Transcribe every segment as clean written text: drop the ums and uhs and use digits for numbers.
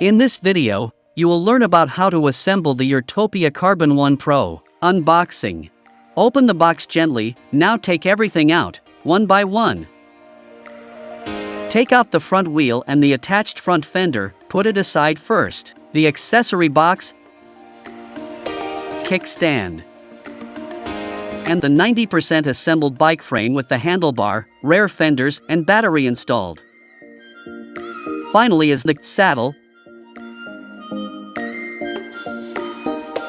In this video, you will learn about how to assemble the Urtopia Carbon 1 Pro. Unboxing. Open the box gently, now take everything out, one by one. Take out the front wheel and the attached front fender, put it aside first. The accessory box, kickstand, and the 90% assembled bike frame with the handlebar, rear fenders, and battery installed. Finally is the saddle.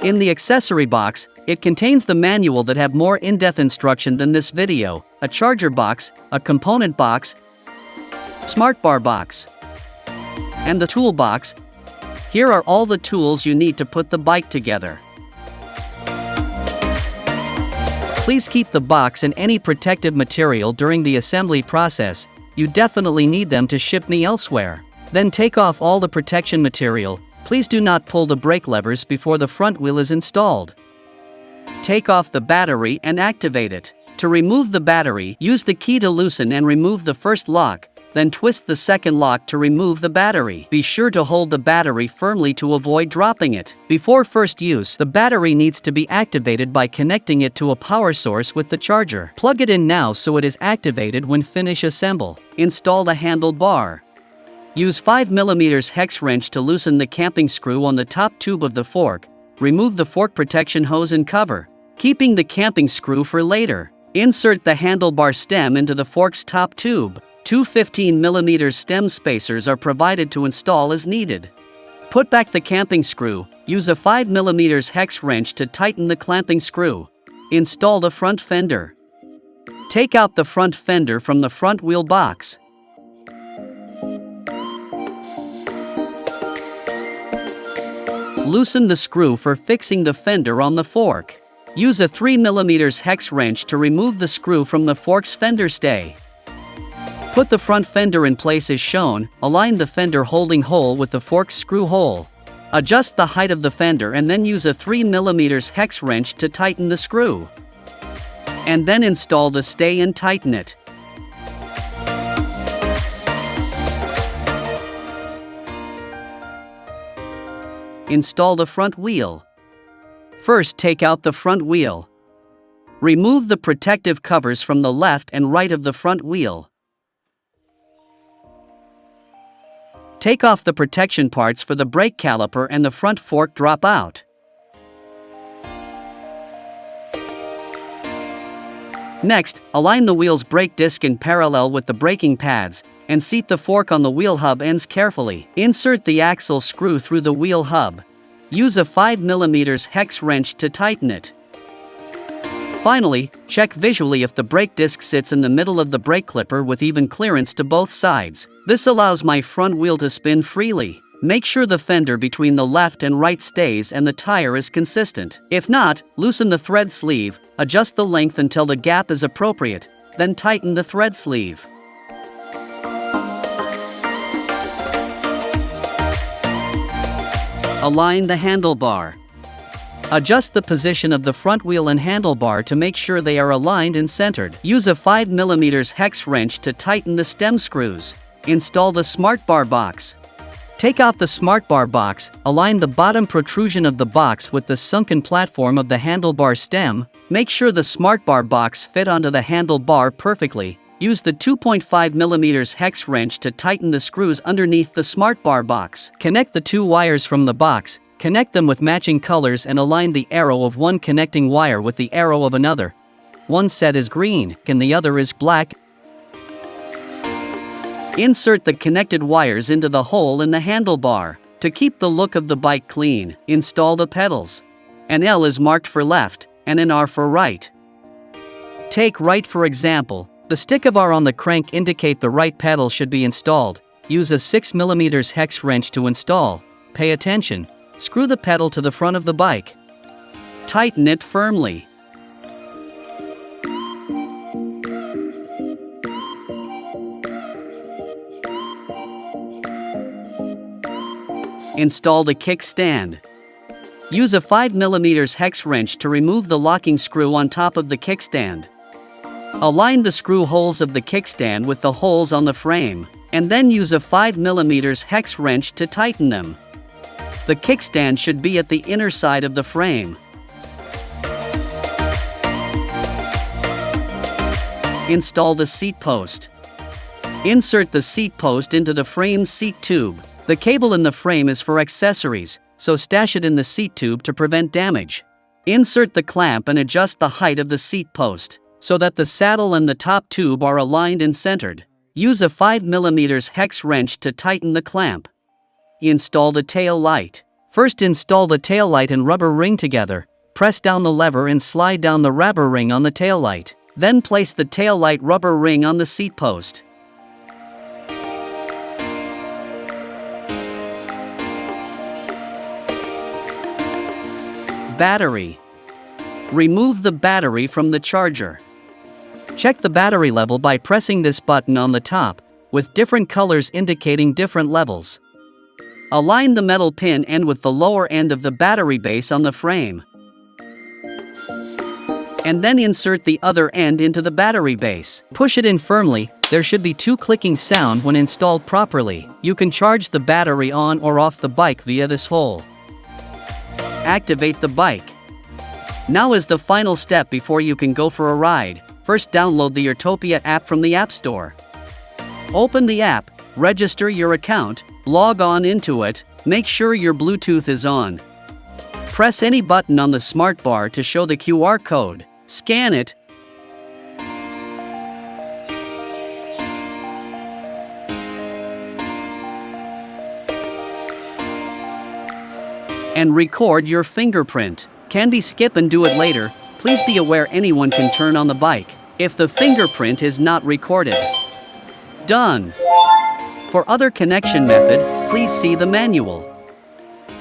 In the accessory box, it contains the manual that have more in-depth instruction than this video, a charger box, a component box, smartbar box, and the toolbox. Here are all the tools you need to put the bike together. Please keep the box and any protective material during the assembly process. You definitely need them to ship me elsewhere. Then take off all the protection material. Please do not pull the brake levers before the front wheel is installed. Take off the battery and activate it. To remove the battery, use the key to loosen and remove the first lock, then twist the second lock to remove the battery. Be sure to hold the battery firmly to avoid dropping it. Before first use, the battery needs to be activated by connecting it to a power source with the charger. Plug it in now so it is activated when finish assemble. Install the handlebar. Use 5mm hex wrench to loosen the camping screw on the top tube of the fork. Remove the fork protection hose and cover, keeping the camping screw for later. Insert the handlebar stem into the fork's top tube. Two 15mm stem spacers are provided to install as needed. Put back the camping screw. Use a 5mm hex wrench to tighten the clamping screw. Install the front fender. Take out the front fender from the front wheel box. Loosen the screw for fixing the fender on the fork. Use a 3mm hex wrench to remove the screw from the fork's fender stay. Put the front fender in place as shown. Align the fender holding hole with the fork's screw hole. Adjust the height of the fender and then use a 3mm hex wrench to tighten the screw. And then install the stay and tighten it. Install the front wheel. First, take out the front wheel. Remove the protective covers from the left and right of the front wheel. Take off the protection parts for the brake caliper and the front fork drop out. Next, align the wheel's brake disc in parallel with the braking pads, and seat the fork on the wheel hub ends carefully. Insert the axle screw through the wheel hub. Use a 5mm hex wrench to tighten it. Finally, check visually if the brake disc sits in the middle of the brake clipper with even clearance to both sides. This allows my front wheel to spin freely. Make sure the fender between the left and right stays and the tire is consistent. If not, loosen the thread sleeve, adjust the length until the gap is appropriate, then tighten the thread sleeve. Align the handlebar. Adjust the position of the front wheel and handlebar to make sure they are aligned and centered. Use a 5mm hex wrench to tighten the stem screws. Install the smartbar box. Take out the smartbar box, align the bottom protrusion of the box with the sunken platform of the handlebar stem. Make sure the smartbar box fit onto the handlebar perfectly. Use the 2.5mm hex wrench to tighten the screws underneath the smartbar box. Connect the two wires from the box, connect them with matching colors and align the arrow of one connecting wire with the arrow of another. One set is green and the other is black. Insert the connected wires into the hole in the handlebar. To keep the look of the bike clean, install the pedals. An L is marked for left, and an R for right. Take right for example. The stick of R on the crank indicate the right pedal should be installed. Use a 6mm hex wrench to install. Pay attention. Screw the pedal to the front of the bike. Tighten it firmly. Install the kickstand. Use a 5mm hex wrench to remove the locking screw on top of the kickstand. Align the screw holes of the kickstand with the holes on the frame, and then use a 5mm hex wrench to tighten them. The kickstand should be at the inner side of the frame. Install the seat post. Insert the seat post into the frame's seat tube. The cable in the frame is for accessories, so stash it in the seat tube to prevent damage. Insert the clamp and adjust the height of the seat post, so that the saddle and the top tube are aligned and centered. Use a 5mm hex wrench to tighten the clamp. Install the tail light. First install the tail light and rubber ring together. Press down the lever and slide down the rubber ring on the tail light. Then place the tail light rubber ring on the seat post. Battery. Remove the battery from the charger. Check the battery level by pressing this button on the top, with different colors indicating different levels. Align the metal pin end with the lower end of the battery base on the frame. And then insert the other end into the battery base. Push it in firmly. There should be 2 clicking sound when installed properly. You can charge the battery on or off the bike via this hole. Activate the bike. Now is the final step before you can go for a ride. First, download the Urtopia app from the App Store. Open the app, register your account, log on into it, make sure your Bluetooth is on. Press any button on the smartbar to show the QR code. Scan it. And record your fingerprint. Can be skip and do it later. Please be aware anyone can turn on the bike if the fingerprint is not recorded. Done. For other connection method, please see the manual.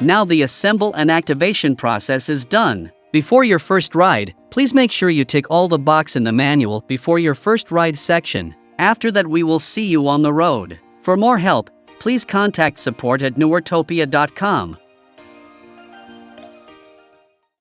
Now the assemble and activation process is done. Before your first ride, please make sure you tick all the boxes in the manual before your first ride section. After that, we will see you on the road. For more help, please contact support@urtopia.com.